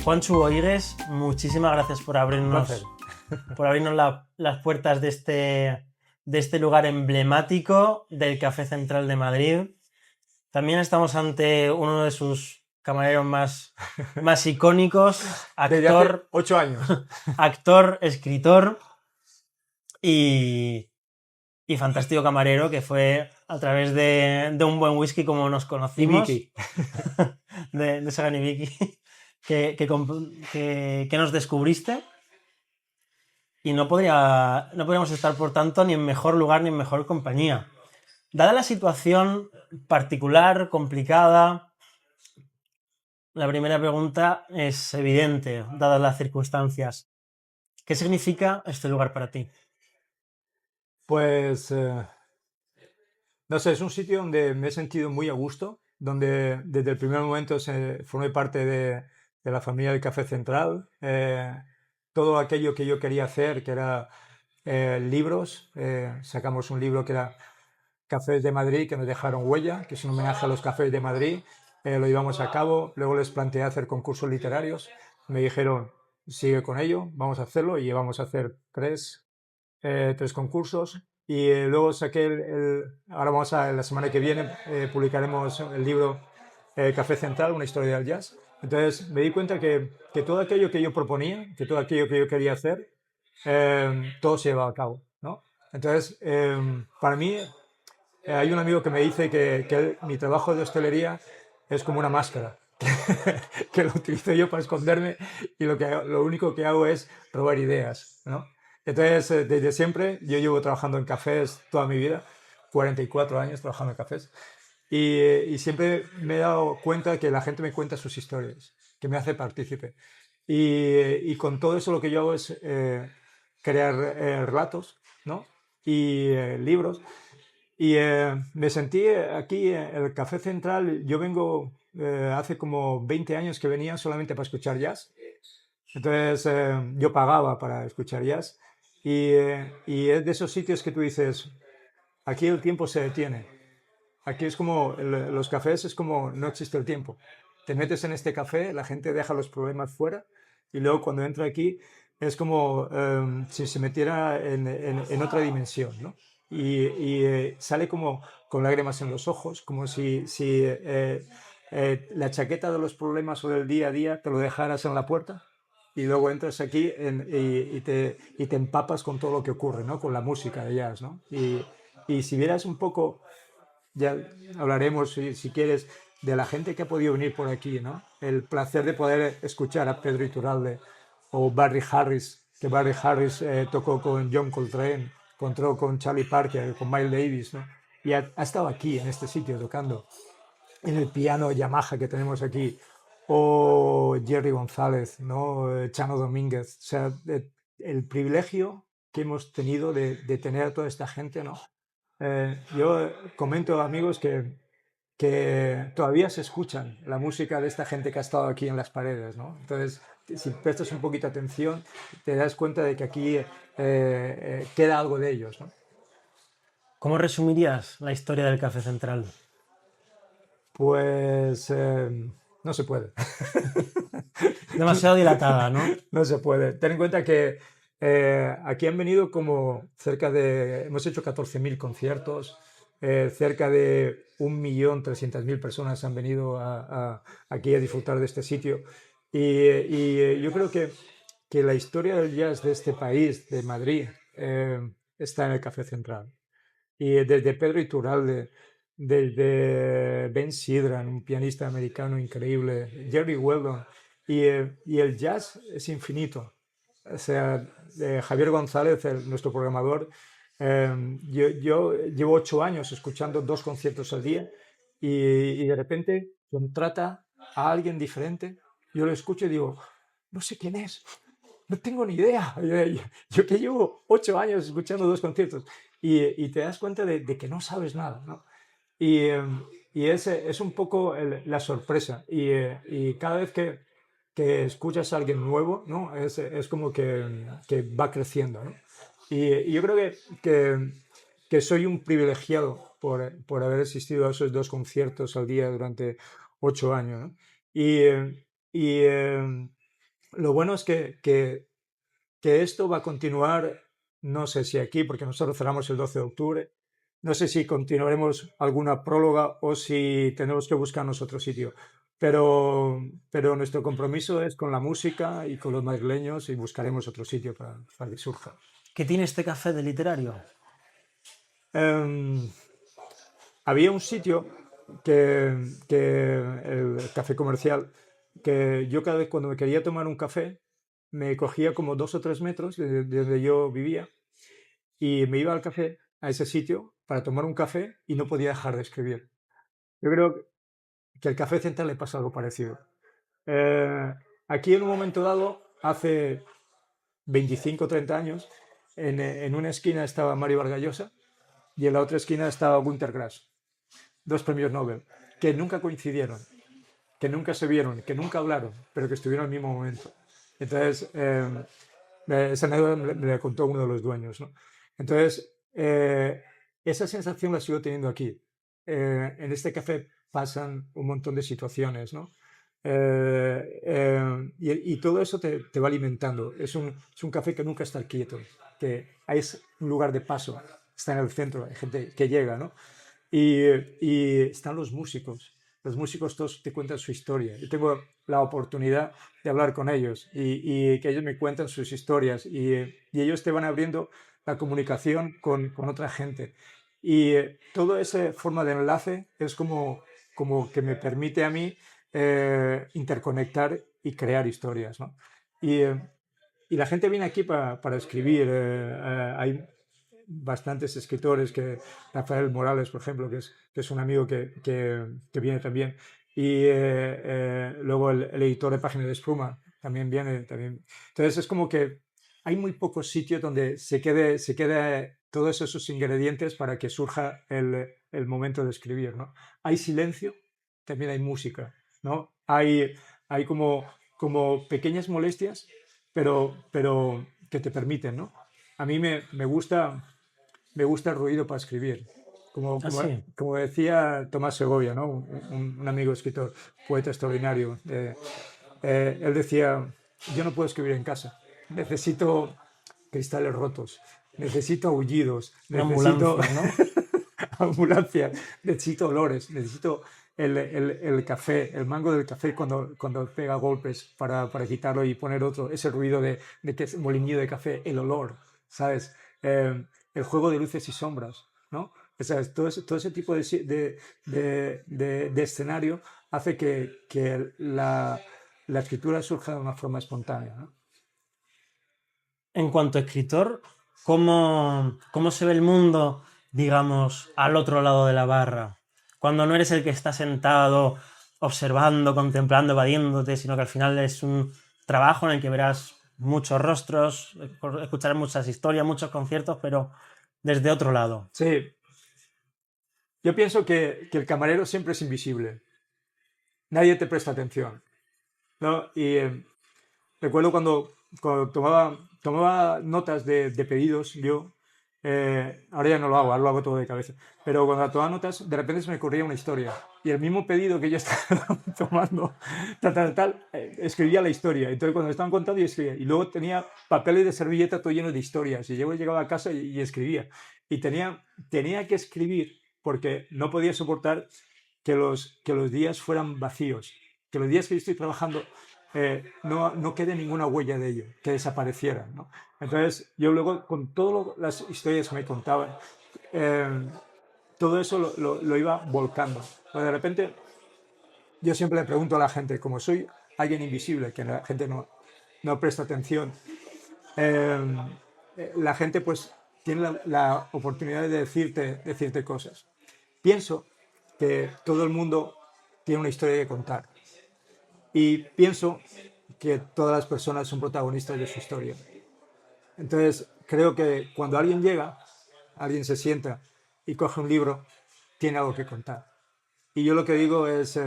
Juanchu Boigues, muchísimas gracias por abrirnos las puertas de este lugar emblemático del Café Central de Madrid. También estamos ante uno de sus camareros más icónicos, desde hace 8 años. Actor, escritor y fantástico camarero, que fue a través de un buen whisky como nos conocimos. Y Vicky. de Sagan y Vicky, que nos descubriste. Y no podríamos estar, por tanto, ni en mejor lugar ni en mejor compañía. Dada la situación particular, complicada, la primera pregunta es evidente, dadas las circunstancias. ¿Qué significa este lugar para ti? Pues, no sé, es un sitio donde me he sentido muy a gusto, donde desde el primer momento formé parte de la familia del Café Central. Todo aquello que yo quería hacer, que era libros, sacamos un libro que era Cafés de Madrid, que nos dejaron huella, que es un homenaje a los cafés de Madrid. Lo llevamos a cabo, luego les planteé hacer concursos literarios, me dijeron, sigue con ello, vamos a hacerlo, y vamos a hacer tres concursos. Y luego saqué ahora la semana que viene publicaremos el libro Café Central, una historia del jazz. Entonces me di cuenta que todo aquello que yo proponía, que todo aquello que yo quería hacer, todo se llevaba a cabo, ¿no? Entonces, para mí, hay un amigo que me dice que mi trabajo de hostelería es como una máscara, que lo utilizo yo para esconderme, y lo único que hago es robar ideas, ¿no? Entonces, desde siempre, yo llevo trabajando en cafés toda mi vida, 44 años trabajando en cafés, y siempre me he dado cuenta que la gente me cuenta sus historias, que me hace partícipe. Y con todo eso lo que yo hago es crear relatos, ¿no? Y libros. Y me sentí aquí en el Café Central. Yo vengo, hace como 20 años que venía solamente para escuchar jazz. Entonces yo pagaba para escuchar jazz. Y es de esos sitios que tú dices, aquí el tiempo se detiene. Aquí es como, los cafés es como no existe el tiempo. Te metes en este café, la gente deja los problemas fuera, y luego cuando entra aquí es como si se metiera en otra dimensión, ¿no? Y sale como con lágrimas en los ojos, como si la chaqueta de los problemas o del día a día te lo dejaras en la puerta, y luego entras aquí y te empapas con todo lo que ocurre, ¿no? Con la música de jazz, ¿no? Y si vieras un poco, ya hablaremos, si quieres, de la gente que ha podido venir por aquí, ¿no? El placer de poder escuchar a Pedro Iturralde o Barry Harris, que Barry Harris tocó con John Coltrane, encontró con Charlie Parker, con Miles Davis, ¿no? Y ha estado aquí, en este sitio, tocando en el piano Yamaha que tenemos aquí, o Jerry González, ¿no? Chano Domínguez. O sea, el privilegio que hemos tenido de tener a toda esta gente, ¿no? Yo comento, amigos, que todavía se escuchan la música de esta gente que ha estado aquí en las paredes, ¿no? Entonces, si prestas un poquito atención, te das cuenta de que aquí queda algo de ellos, ¿no? ¿Cómo resumirías la historia del Café Central? Pues no se puede. Demasiado dilatada, ¿no? No se puede. Ten en cuenta que aquí han venido como hemos hecho 14.000 conciertos, cerca de 1.300.000 personas han venido aquí a disfrutar de este sitio. Y yo creo que la historia del jazz de este país, de Madrid, está en el Café Central. Y desde Pedro Iturralde, desde Ben Sidran, un pianista americano increíble, Jerry Weldon, y el jazz es infinito. O sea, Javier González, nuestro programador, yo llevo 8 años escuchando 2 conciertos al día, y de repente contrata a alguien diferente. Yo lo escucho y digo, no sé quién es, no tengo ni idea. Yo que llevo 8 años escuchando 2 conciertos, y te das cuenta de que no sabes nada, ¿no? Y es un poco la sorpresa. Y cada vez que escuchas a alguien nuevo, ¿no? Es como que va creciendo, ¿no? Y yo creo que soy un privilegiado por haber asistido a esos 2 conciertos al día durante 8 años, ¿no? Y Lo bueno es que esto va a continuar, no sé si aquí, porque nosotros cerramos el 12 de octubre, no sé si continuaremos alguna próloga o si tenemos que buscarnos otro sitio, pero nuestro compromiso es con la música y con los madrileños y buscaremos otro sitio para que surja. ¿Qué tiene este café de literario? Em, Había un sitio el café comercial, que yo cada vez cuando me quería tomar un café, me cogía como 2 o 3 metros de donde yo vivía y me iba al café, a ese sitio, para tomar un café y no podía dejar de escribir. Yo creo que al Café Central le pasa algo parecido. Eh, Aquí en un momento dado, hace 25 o 30 años, en una esquina estaba Mario Vargas Llosa y en la otra esquina estaba Günter Grass, dos premios Nobel, que nunca coincidieron, que nunca se vieron, que nunca hablaron, pero que estuvieron al mismo momento. Entonces, esa anécdota me la contó uno de los dueños, ¿no? Entonces, esa sensación la sigo teniendo aquí. En este café pasan un montón de situaciones, ¿no? Y todo eso te va alimentando. Es un café que nunca está quieto, que es un lugar de paso, está en el centro, hay gente que llega, ¿no? Y están los músicos. Los músicos todos te cuentan su historia. Yo tengo la oportunidad de hablar con ellos y que ellos me cuentan sus historias y ellos te van abriendo la comunicación con otra gente. Y toda esa forma de enlace es como que me permite a mí interconectar y crear historias, ¿no? Y, eh, y la gente viene aquí para escribir. Hay bastantes escritores, Rafael Morales, por ejemplo, que es un amigo que viene también. Y luego el editor de Página de Espuma también viene. También. Entonces es como que hay muy pocos sitios donde se quede todos esos ingredientes para que surja el momento de escribir, ¿no? Hay silencio, también hay música, ¿no? Hay como pequeñas molestias, pero que te permiten, ¿no? A mí me gusta el ruido para escribir. Como, Ah, como, sí. como decía Tomás Segovia, ¿no? Un amigo escritor, poeta extraordinario. Él decía, yo no puedo escribir en casa. Necesito cristales rotos, necesito aullidos, Una necesito ambulancia, ¿no? ambulancia, necesito olores, necesito el café, el mango del café cuando pega golpes para quitarlo y poner otro, ese ruido de que es molinillo de café, el olor, ¿sabes? El juego de luces y sombras, ¿no? O sea, todo ese tipo de escenario hace que la escritura surja de una forma espontánea, ¿no? En cuanto a escritor, ¿cómo se ve el mundo, digamos, al otro lado de la barra? Cuando no eres el que está sentado, observando, contemplando, evadiéndote, sino que al final es un trabajo en el que verás muchos rostros, escucharás muchas historias, muchos conciertos, pero desde otro lado. Sí, yo pienso que el camarero siempre es invisible, nadie te presta atención, ¿no? Y recuerdo cuando tomaba notas de pedidos, yo, ahora ya no lo hago, ahora lo hago todo de cabeza, pero cuando tomaba notas, de repente se me ocurría una historia. Y el mismo pedido que yo estaba tomando, escribía la historia. Entonces cuando me estaban contando, yo escribía. Y luego tenía papeles de servilleta todo lleno de historias. Y yo llegaba a casa y escribía. Y tenía que escribir porque no podía soportar que los días fueran vacíos. Que los días que yo estoy trabajando no quede ninguna huella de ello, que desapareciera, ¿no? Entonces, yo luego, con todas las historias que me contaban, eh, todo eso lo iba volcando. Pero de repente, yo siempre le pregunto a la gente, como soy alguien invisible, que la gente no presta atención, eh, la gente pues tiene la oportunidad de decirte cosas. Pienso que todo el mundo tiene una historia que contar y pienso que todas las personas son protagonistas de su historia. Entonces, creo que cuando alguien llega, alguien se sienta y coge un libro, tiene algo que contar. Y yo lo que digo es,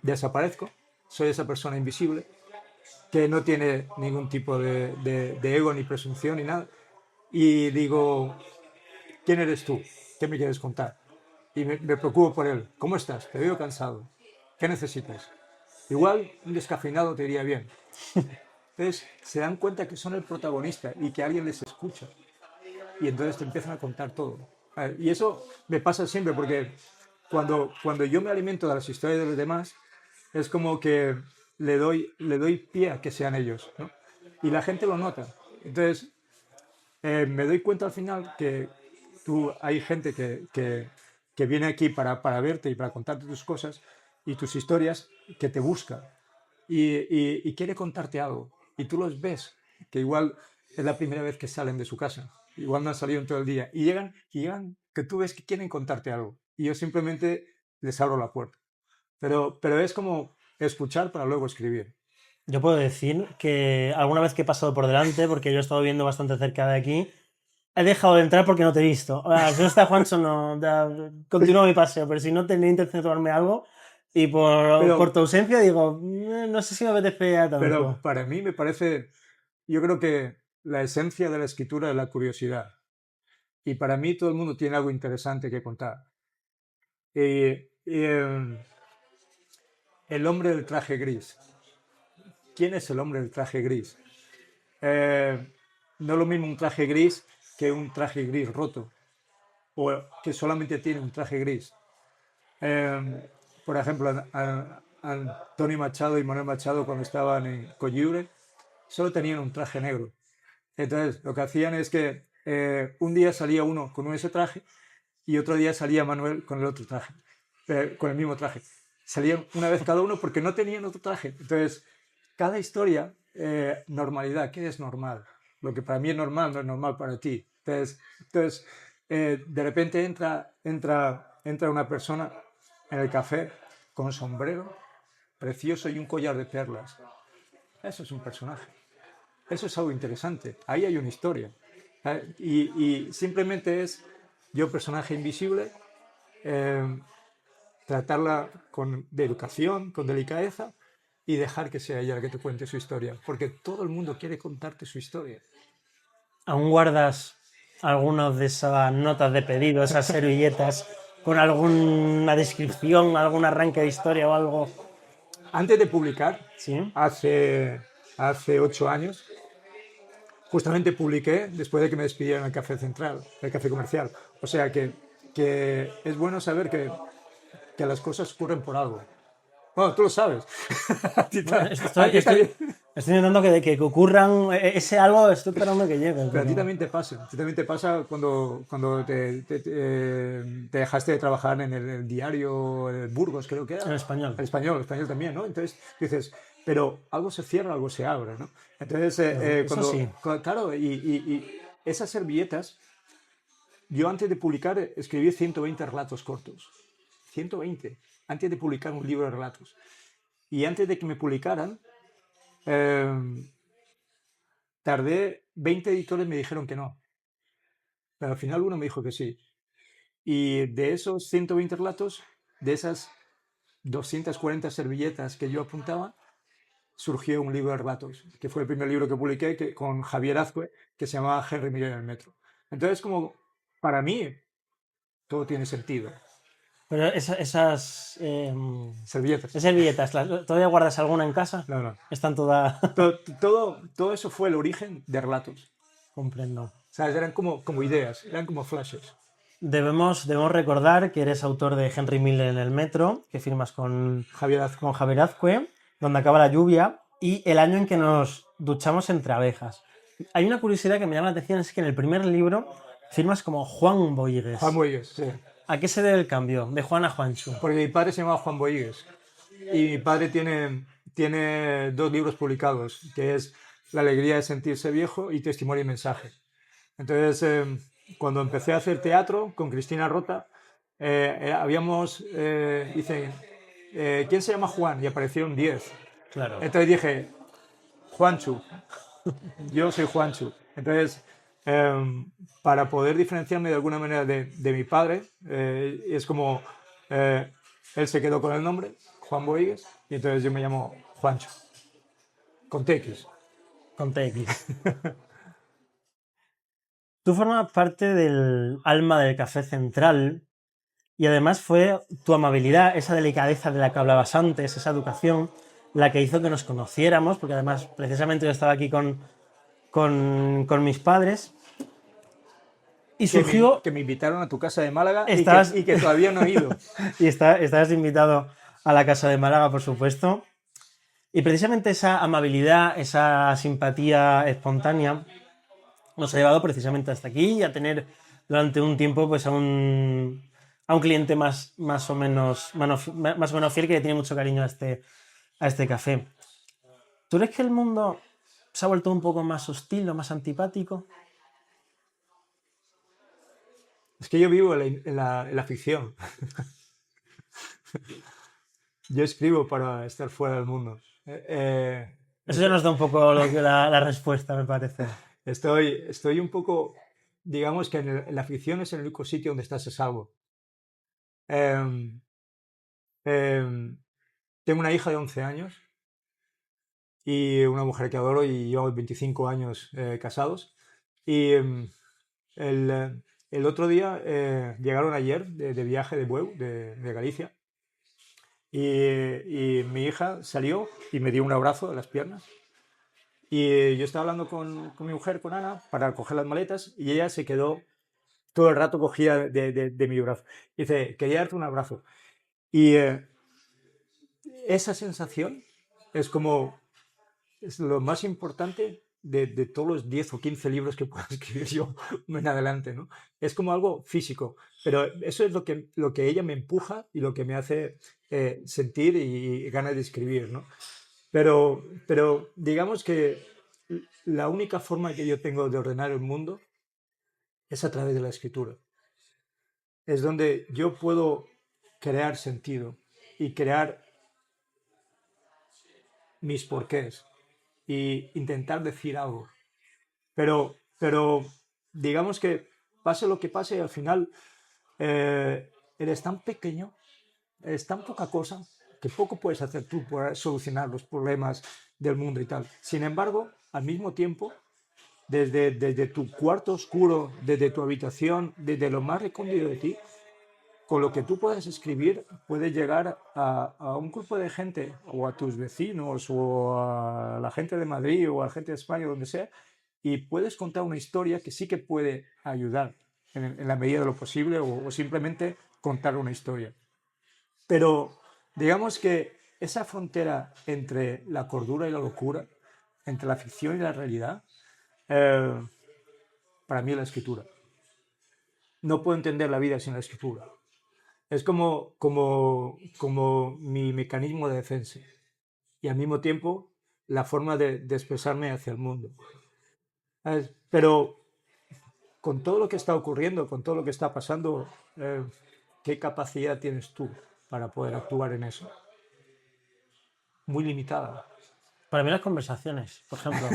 desaparezco, soy esa persona invisible, que no tiene ningún tipo de ego, ni presunción, ni nada. Y digo, ¿quién eres tú? ¿Qué me quieres contar? Y me preocupo por él. ¿Cómo estás? Te veo cansado. ¿Qué necesitas? Igual un descafeinado te iría bien. Entonces se dan cuenta que son el protagonista y que alguien les escucha. Y entonces te empiezan a contar todo. Y eso me pasa siempre porque cuando yo me alimento de las historias de los demás, es como que le doy pie a que sean ellos, ¿no? Y la gente lo nota. Entonces, me doy cuenta al final que hay gente que viene aquí para verte y para contarte tus cosas y tus historias, que te busca y quiere contarte algo. Y tú los ves, que igual es la primera vez que salen de su casa, igual no han salido en todo el día, y llegan que tú ves que quieren contarte algo. Y yo simplemente les abro la puerta. Pero es como escuchar para luego escribir. Yo puedo decir que alguna vez que he pasado por delante, porque yo he estado viendo bastante cerca de aquí, he dejado de entrar porque no te he visto. Si no está Juancho, no. Continúo mi paseo, pero si no tenía intención de tomarme algo y por tu ausencia digo, no sé si me apetece tanto. Pero para mí me parece, yo creo que la esencia de la escritura es la curiosidad. Y para mí todo el mundo tiene algo interesante que contar. El hombre del traje gris. ¿Quién es el hombre del traje gris? No es lo mismo un traje gris que un traje gris roto, o que solamente tiene un traje gris. Por ejemplo, Antonio Machado y Manuel Machado, cuando estaban en Coyure, solo tenían un traje negro. Entonces, lo que hacían es que un día salía uno con ese traje y otro día salía Manuel con el otro traje, con el mismo traje. Salían una vez cada uno porque no tenían otro traje. Entonces, cada historia, normalidad, ¿qué es normal? Lo que para mí es normal no es normal para ti. Entonces de repente entra una persona en el café con un sombrero precioso y un collar de perlas. Eso es un personaje. Eso es algo interesante. Ahí hay una historia. Y simplemente es yo, personaje invisible, tratarla de educación, con delicadeza y dejar que sea ella la que te cuente su historia. Porque todo el mundo quiere contarte su historia. ¿Aún guardas algunas de esas notas de pedido, esas servilletas, con alguna descripción, algún arranque de historia o algo? Antes de publicar, Sí. hace 8 años, justamente publiqué después de que me despidieran del Café Central, del Café Comercial. O sea que es bueno saber que las cosas ocurren por algo. Bueno, tú lo sabes. A ti Bueno, a ti también. estoy intentando que ocurran ese algo, estoy esperando que llegue. Pero a ti también te pasa. A ti también te pasa cuando te dejaste de trabajar en el diario el Burgos, creo que era. En español. El español también, ¿no? Entonces dices, pero algo se cierra, algo se abre, ¿no? Entonces, Eso sí. claro, y esas servilletas, yo antes de publicar escribí 120 relatos cortos. 120. Antes de publicar un libro de relatos. Y antes de que me publicaran, tardé, 20 editores me dijeron que no. Pero al final uno me dijo que sí. Y de esos 120 relatos, de esas 240 servilletas que yo apuntaba, surgió un libro de relatos, que fue el primer libro que publiqué con Javier Azcue, que se llamaba Henry Miller en el metro. Entonces, como para mí, todo tiene sentido. Pero esas Servilletas. servilletas, ¿todavía guardas alguna en casa? No, no. Están todas... Todo eso fue el origen de relatos. Comprendo. O sea, eran como ideas, eran como flashes. Debemos recordar que eres autor de Henry Miller en el metro, que firmas con Javier Azcue. Javier Azcue, donde acaba la lluvia, y el año en que nos duchamos entre abejas. Hay una curiosidad que me llama la atención, es que en el primer libro firmas como Juan Boigues. Juan Boigues, sí. ¿A qué se debe el cambio de Juan a Juancho? Porque mi padre se llama Juan Boigues. Y mi padre tiene 2 libros publicados, que es La alegría de sentirse viejo y Testimonio y mensaje. Entonces, cuando empecé a hacer teatro con Cristina Rota, dice, ¿quién se llama Juan? Y aparecieron 10. Claro. Entonces dije, Juanchu, yo soy Juanchu. Entonces, para poder diferenciarme de alguna manera de mi padre, es como, él se quedó con el nombre, Juan Boigues, y entonces yo me llamo Juancho, con TX. Con TX. Tú formas parte del alma del Café Central y además fue tu amabilidad, esa delicadeza de la que hablabas antes, esa educación, la que hizo que nos conociéramos, porque además precisamente yo estaba aquí con mis padres. Y surgió... Que me invitaron a tu casa de Málaga Estabas- y que todavía no he ido. y estabas invitado a la casa de Málaga, por supuesto. Y precisamente esa amabilidad, esa simpatía espontánea nos ha llevado precisamente hasta aquí y a tener durante un tiempo pues a un cliente más o menos fiel, que le tiene mucho cariño a este café. ¿Tú crees que el mundo se ha vuelto un poco más hostil o más antipático? Es que yo vivo en la ficción. Yo escribo para estar fuera del mundo. Eso ya nos da un poco la respuesta, me parece. Estoy un poco, digamos que en la ficción es el único sitio donde estás a salvo. Em, em, Tengo una hija de 11 años y una mujer que adoro y llevamos 25 años casados. Y el otro día llegaron ayer de viaje de Bueu, de Galicia, y mi hija salió y me dio un abrazo en las piernas. Y yo estaba hablando con mi mujer, con Ana, para coger las maletas y ella se quedó todo el rato cogida de mi brazo. Y dice, quería darte un abrazo. Y esa sensación es como, es lo más importante de todos los 10 o 15 libros que puedo escribir yo en adelante, ¿no? Es como algo físico, pero eso es lo que ella me empuja y lo que me hace sentir y ganas de escribir, ¿no? Pero digamos que la única forma que yo tengo de ordenar el mundo es a través de la escritura. Es donde yo puedo crear sentido y crear mis porqués y intentar decir algo. Pero digamos que pase lo que pase, al final eres tan pequeño, eres tan poca cosa, que poco puedes hacer tú para solucionar los problemas del mundo y tal. Sin embargo, al mismo tiempo, desde tu cuarto oscuro, desde tu habitación, desde lo más recóndito de ti, con lo que tú puedas escribir, puedes llegar a un grupo de gente, o a tus vecinos, o a la gente de Madrid, o a la gente de España, donde sea, y puedes contar una historia que sí que puede ayudar en la medida de lo posible, o simplemente contar una historia. Pero digamos que esa frontera entre la cordura y la locura, entre la ficción y la realidad, eh, para mí es la escritura. No puedo entender la vida sin la escritura. Es como mi mecanismo de defensa y al mismo tiempo la forma de expresarme hacia el mundo. Pero con todo lo que está ocurriendo, con todo lo que está pasando, ¿qué capacidad tienes tú para poder actuar en eso? Muy limitada. Para mí las conversaciones, por ejemplo.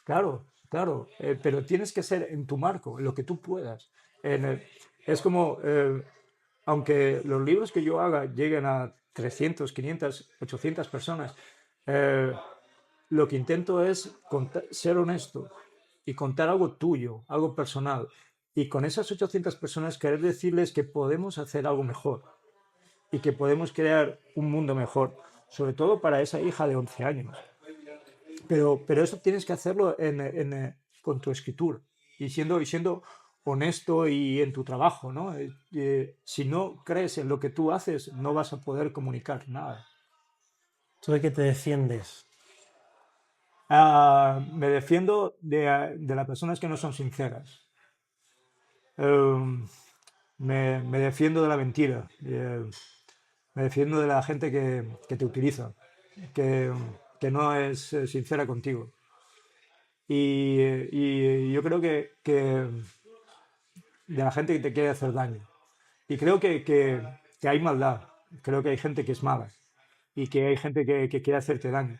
Claro, claro, pero tienes que ser en tu marco, en lo que tú puedas. Es como, aunque los libros que yo haga lleguen a 300, 500, 800 personas, eh, lo que intento es ser honesto y contar algo tuyo, algo personal. Y con esas 800 personas querer decirles que podemos hacer algo mejor y que podemos crear un mundo mejor, sobre todo para esa hija de 11 años. Pero eso tienes que hacerlo con tu escritura y siendo honesto y en tu trabajo, ¿no? Si no crees en lo que tú haces, no vas a poder comunicar nada. ¿Tú de qué te defiendes? Me defiendo de las personas que no son sinceras. Me defiendo de la mentira. Me defiendo de la gente que te utiliza, que no es sincera contigo. Y yo creo que de la gente que te quiere hacer daño. Y creo que hay maldad. Creo que hay gente que es mala y que hay gente que quiere hacerte daño.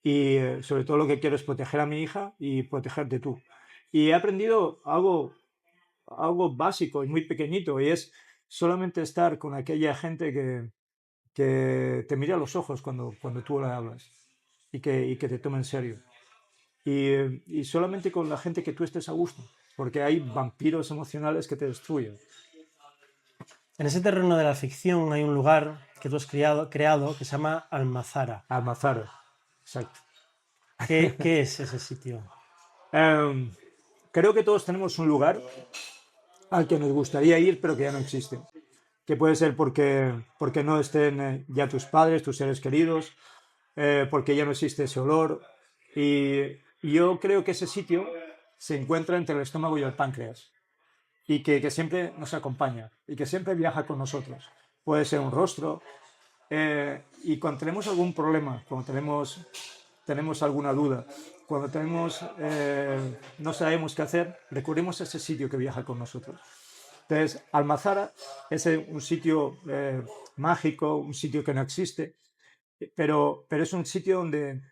Y sobre todo lo que quiero es proteger a mi hija y protegerte tú. Y he aprendido algo básico y muy pequeñito, y es solamente estar con aquella gente que te mira a los ojos cuando tú le hablas y que te toma en serio. Y solamente con la gente que tú estés a gusto, porque hay vampiros emocionales que te destruyen. En ese terreno de la ficción hay un lugar que tú has creado que se llama Almazara. Almazara. Exacto. ¿Qué es ese sitio? Em, Creo que todos tenemos un lugar al que nos gustaría ir, pero que ya no existe. Que puede ser porque no estén ya tus padres, tus seres queridos, porque ya no existe ese olor. Y yo creo que ese sitio se encuentra entre el estómago y el páncreas y que siempre nos acompaña y que siempre viaja con nosotros. Puede ser un rostro. Y cuando tenemos algún problema, cuando tenemos alguna duda, cuando no sabemos qué hacer, recurrimos a ese sitio que viaja con nosotros. Entonces, Almazara es un sitio mágico, un sitio que no existe, pero es un sitio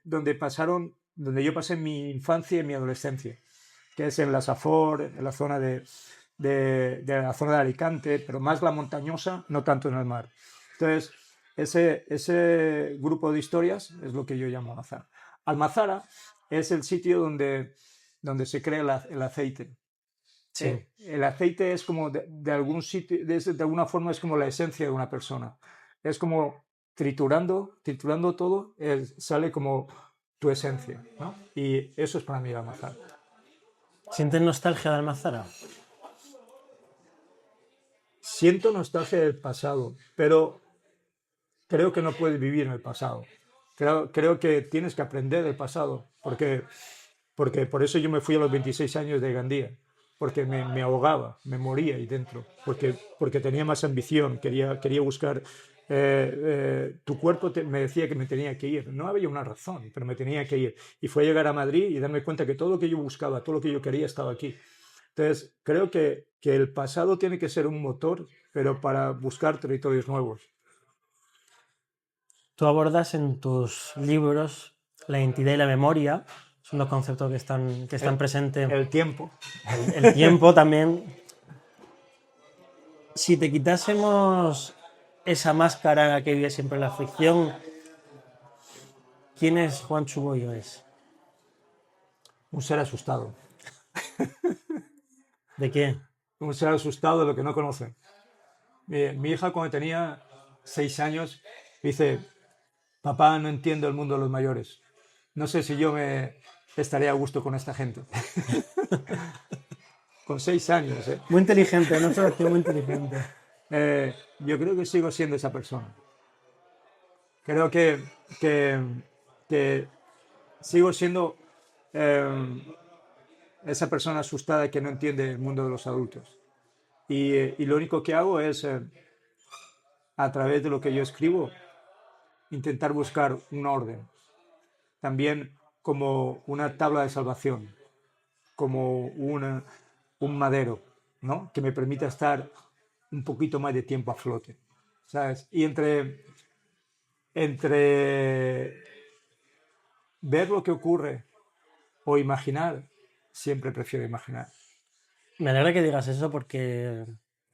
donde yo pasé mi infancia y mi adolescencia, que es en la Safor, en la zona de la zona de Alicante, pero más la montañosa, no tanto en el mar. Entonces, ese grupo de historias es lo que yo llamo Almazara. Almazara es el sitio donde se crea el aceite. Sí. El aceite es como de algún sitio, de alguna forma es como la esencia de una persona. Es como triturando todo, sale como tu esencia, ¿no? Y eso es para mí la Almazara. ¿Sientes nostalgia de Almazara? Siento nostalgia del pasado, pero creo que no puedes vivir en el pasado. Creo que tienes que aprender del pasado, porque por eso yo me fui a los 26 años de Gandía, porque me ahogaba, me moría ahí dentro, porque tenía más ambición, quería buscar. Tu cuerpo me decía que me tenía que ir. No había una razón, pero me tenía que ir. Y fue a llegar a Madrid y darme cuenta que todo lo que yo buscaba, todo lo que yo quería estaba aquí. Entonces, creo que el pasado tiene que ser un motor, pero para buscar territorios nuevos. Tú abordas en tus libros la identidad y la memoria, son dos conceptos que están El, presentes. el tiempo. El tiempo también. Si te quitásemos esa máscara que vive siempre en la ficción, ¿quién es Juan Chuboyo? Un ser asustado. ¿De qué? Un ser asustado de lo que no conoce. Mi hija cuando tenía 6 años dice, papá, no entiendo el mundo de los mayores. No sé si yo me estaría a gusto con esta gente. Con 6 años, ¿eh? Muy inteligente, una observación muy inteligente. Yo creo que sigo siendo esa persona. Creo que, que sigo siendo esa persona asustada que no entiende el mundo de los adultos. Y lo único que hago es, a través de lo que yo escribo, intentar buscar un orden. También como una tabla de salvación, como un madero, ¿no? Que me permita estar un poquito más de tiempo a flote, ¿sabes? Y entre ver lo que ocurre o imaginar, siempre prefiero imaginar. Me alegra que digas eso porque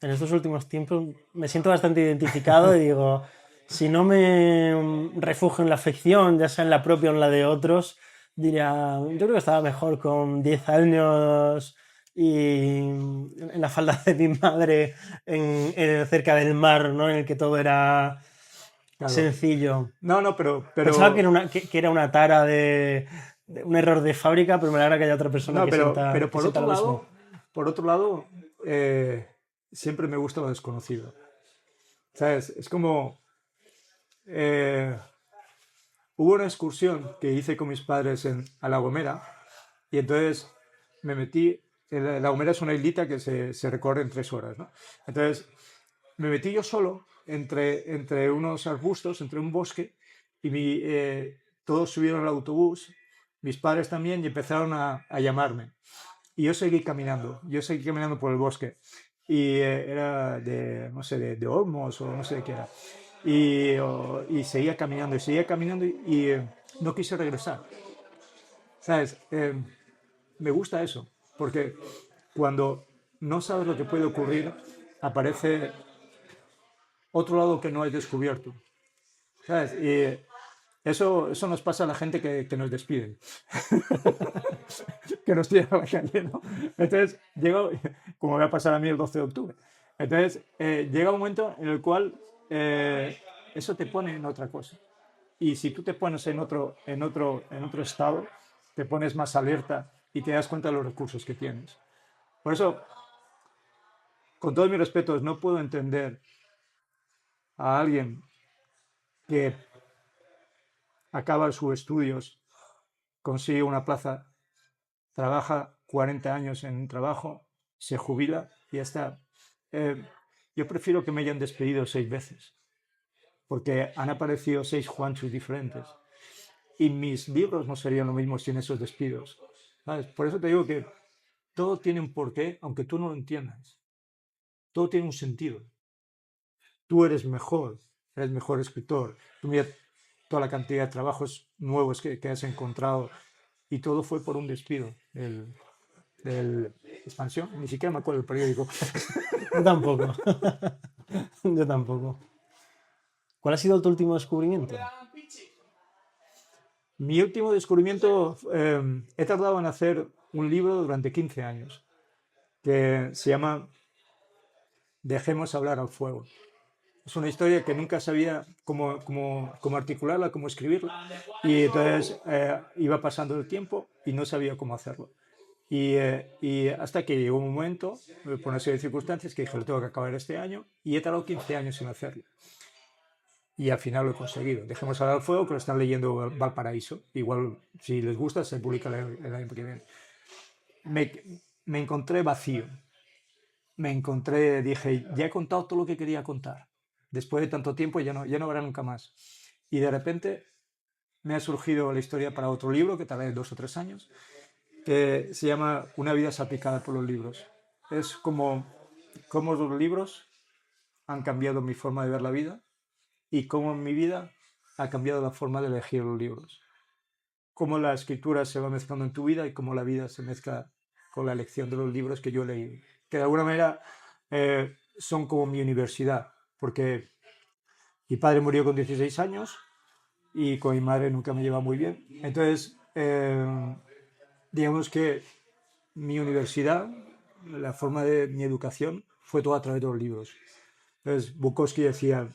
en estos últimos tiempos me siento bastante identificado y digo, si no me refugio en la ficción, ya sea en la propia o en la de otros, diría, yo creo que estaba mejor con 10 años y en la falda de mi madre cerca del mar, ¿no? En el que todo era Claro. sencillo. No, no, Pensaba que pero, era una tara de un error de fábrica, pero me alegra que haya otra persona no, que pero, sienta, pero que sienta lo mismo. por otro lado, siempre me gusta lo desconocido. ¿Sabes? Es como, eh, hubo una excursión que hice con mis padres a La Gomera y entonces me metí. La Gomera es una islita que se recorre en 3 horas, ¿no? Entonces me metí yo solo entre unos arbustos, entre un bosque, y todos subieron al autobús, mis padres también, y empezaron a llamarme. Y yo seguí caminando por el bosque. Y era no sé, de Olmos o no sé de qué era. Y seguía caminando y no quise regresar. ¿Sabes? Me gusta eso, porque cuando no sabes lo que puede ocurrir, aparece otro lado que no has descubierto. ¿Sabes? Y eso nos pasa a la gente que nos despiden, que nos tiran a la calle, ¿no? Entonces, como va a pasar a mí el 12 de octubre. Entonces, llega un momento en el cual eso te pone en otra cosa. Y si tú te pones en otro estado, te pones más alerta y te das cuenta de los recursos que tienes. Por eso, con todos mis respetos, no puedo entender a alguien que acaba sus estudios, consigue una plaza, trabaja 40 años en un trabajo, se jubila y ya está. Eh, yo prefiero que me hayan despedido 6 veces, porque han aparecido 6 Juanchos diferentes. Y mis libros no serían lo mismo sin esos despidos. ¿Sabes? Por eso te digo que todo tiene un porqué, aunque tú no lo entiendas. Todo tiene un sentido. Tú eres mejor escritor. Tú mira toda la cantidad de trabajos nuevos que has encontrado y todo fue por un despido del Expansión. Ni siquiera me acuerdo del periódico. Yo tampoco. Yo tampoco. ¿Cuál ha sido tu último descubrimiento? Mi último descubrimiento, he tardado en hacer un libro durante 15 años que se llama Dejemos hablar al fuego. Es una historia que nunca sabía cómo articularla, cómo escribirla. Y entonces iba pasando el tiempo y no sabía cómo hacerlo. Y hasta que llegó un momento, por una serie de circunstancias, que dije, lo tengo que acabar este año. Y he tardado 15 años en hacerlo. Y al final lo he conseguido. Dejemos hablar al fuego, que lo están leyendo Valparaíso. Igual, si les gusta, se publica el año que viene. Me, me encontré vacío. Me encontré, dije, ya he contado todo lo que quería contar. Después de tanto tiempo ya no habrá nunca más. Y de repente me ha surgido la historia para otro libro, que tardé 2 o 3 años, que se llama Una vida salpicada por los libros. Es como los libros han cambiado mi forma de ver la vida y cómo mi vida ha cambiado la forma de elegir los libros. Cómo la escritura se va mezclando en tu vida y cómo la vida se mezcla con la elección de los libros que yo leí. Que de alguna manera son como mi universidad, porque mi padre murió con 16 años y con mi madre nunca me lleva muy bien. Entonces, digamos que mi universidad, la forma de mi educación, fue todo a través de los libros. Entonces, Bukowski decía,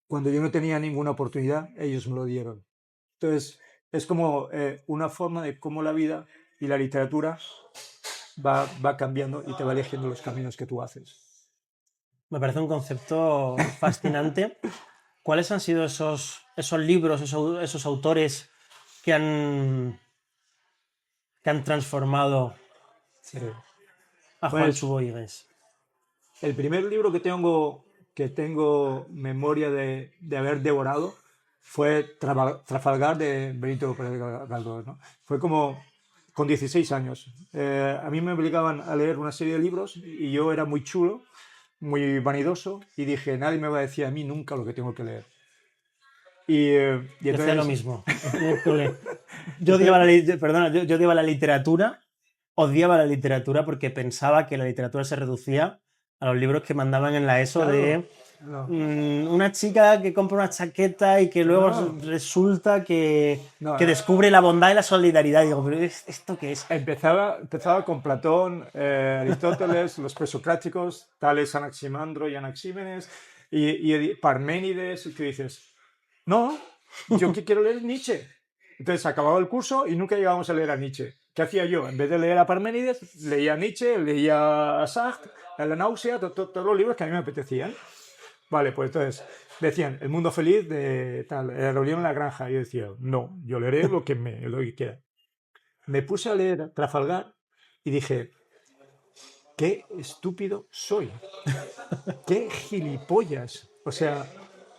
cuando yo no tenía ninguna oportunidad, ellos me lo dieron. Entonces, es como una forma de cómo la vida y la literatura va cambiando y te va eligiendo los caminos que tú haces. Me parece un concepto fascinante. ¿Cuáles han sido esos libros, esos autores que han transformado Sí. a Pues Juancho Boigues? el primer libro que tengo memoria de haber devorado fue Trafalgar de Benito Pérez Galdós, ¿no? Fue como con 16 años. A mí me obligaban a leer una serie de libros y yo era muy chulo, muy vanidoso y dije, nadie me va a decir a mí nunca lo que tengo que leer. Y Yo hacía lo entonces, mismo en el cole. Yo odiaba yo odiaba la literatura, odiaba la literatura porque pensaba que la literatura se reducía a los libros que mandaban en la ESO claro, de no, una chica que compra una chaqueta y que luego no, resulta que no, descubre la bondad y la solidaridad. Y digo, ¿pero esto qué es? empezaba con Platón, Aristóteles, los presocráticos, tales Anaximandro y Anaxímenes, y Parménides, y tú dices, no, yo que quiero leer es Nietzsche. Entonces acababa el curso y nunca llegábamos a leer a Nietzsche. ¿Qué hacía yo? En vez de leer a Parménides, leía a Nietzsche, leía a Sartre, a La Náusea, todos los libros que a mí me apetecían. Vale, pues entonces decían El mundo feliz de tal, La reunión en la granja. Y yo decía, no, yo leeré lo que quiera. Me puse a leer Trafalgar y dije, qué estúpido soy, qué gilipollas. O sea,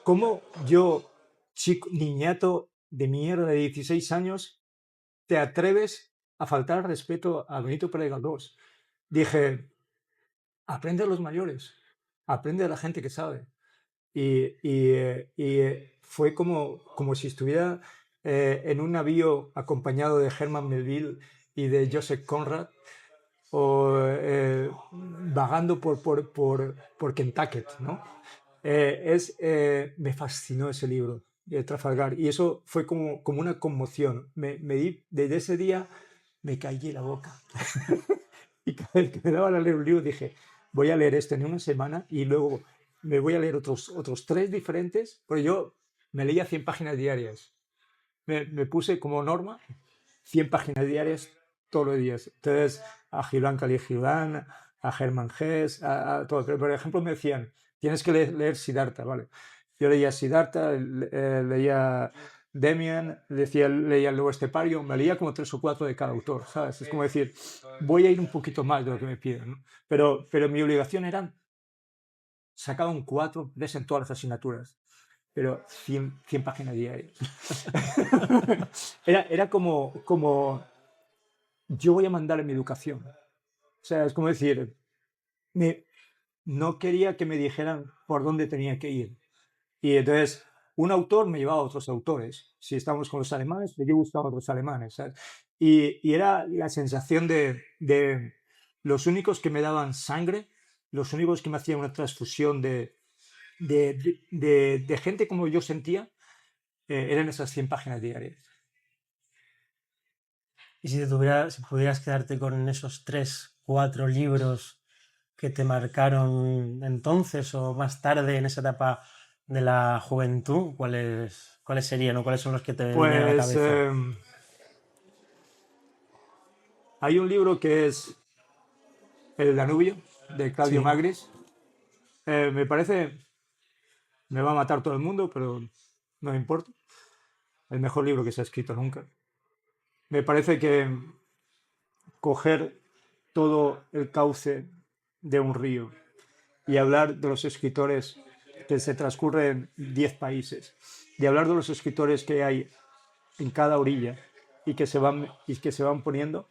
cómo yo, chico, niñato de mierda de 16 años, te atreves a faltar al respeto a Benito Pérez Galdós. Dije, aprende a los mayores, aprende a la gente que sabe. Y fue como si estuviera en un navío acompañado de Herman Melville y de Joseph Conrad o vagando por Kentucky, ¿no? Me fascinó ese libro de Trafalgar y eso fue como una conmoción. Desde ese día me callé la boca y cada vez que me daban a leer un libro dije, voy a leer este en una semana y luego me voy a leer otros 3 diferentes, pero yo me leía 100 páginas diarias. Me puse como norma 100 páginas diarias todos los días. Entonces, a Gibran Khalil Gibran, a Hermann Hesse, a todo. Pero, por ejemplo, me decían, tienes que leer Siddhartha, ¿vale? Yo leía Siddhartha, leía Demian, leía luego Estepario, me leía como 3 o 4 de cada autor, ¿sabes? Es como decir, voy a ir un poquito más de lo que me piden, ¿no? Pero mi obligación era sacar un 4, ves en todas las asignaturas, pero 100 páginas diarias. Era como yo voy a mandar en mi educación. O sea, es como decir, me- no quería que me dijeran por dónde tenía que ir. Y entonces, un autor me llevaba a otros autores. Si estábamos con los alemanes, yo buscaba a otros alemanes, ¿sabes? Y era la sensación de los únicos que me daban sangre, los únicos que me hacían una transfusión de gente como yo sentía, eran esas 100 páginas diarias. Y si pudieras quedarte con esos 3, 4 libros que te marcaron entonces o más tarde en esa etapa de la juventud, ¿cuáles serían o cuáles son los que te vienen a la Pues cabeza? hay un libro que es El Danubio, de Claudio Sí. Magris. Me parece, me va a matar todo el mundo, pero no me importa. El mejor libro que se ha escrito nunca. Me parece que coger todo el cauce de un río y hablar de los escritores que se transcurren en 10 países, de hablar de los escritores que hay en cada orilla y que se van poniendo,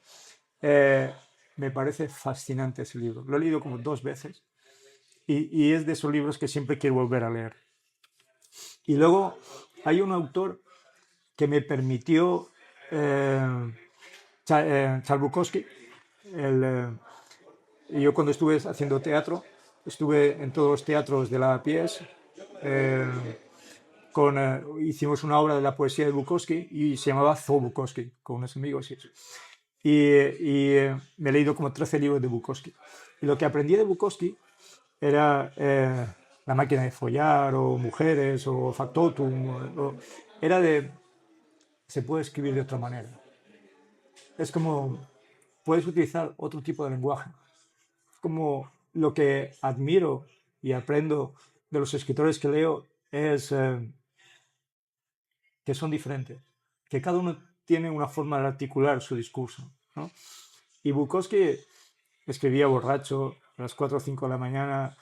eh, me parece fascinante ese libro. Lo he leído como 2 veces y es de esos libros que siempre quiero volver a leer. Y luego hay un autor que me permitió, Charles Bukowski. Yo cuando estuve haciendo teatro, estuve en todos los teatros de la Pies. Hicimos una obra de la poesía de Bukowski y se llamaba Zoo Bukowski, con unos amigos y eso. Y me he leído como 13 libros de Bukowski. Y lo que aprendí de Bukowski era La máquina de follar, o Mujeres, o Factotum. Era se puede escribir de otra manera. Es como, puedes utilizar otro tipo de lenguaje. Es como lo que admiro y aprendo de los escritores que leo es que son diferentes, que cada uno tiene una forma de articular su discurso, ¿no? Y Bukowski escribía borracho a las 4 o 5 de la mañana,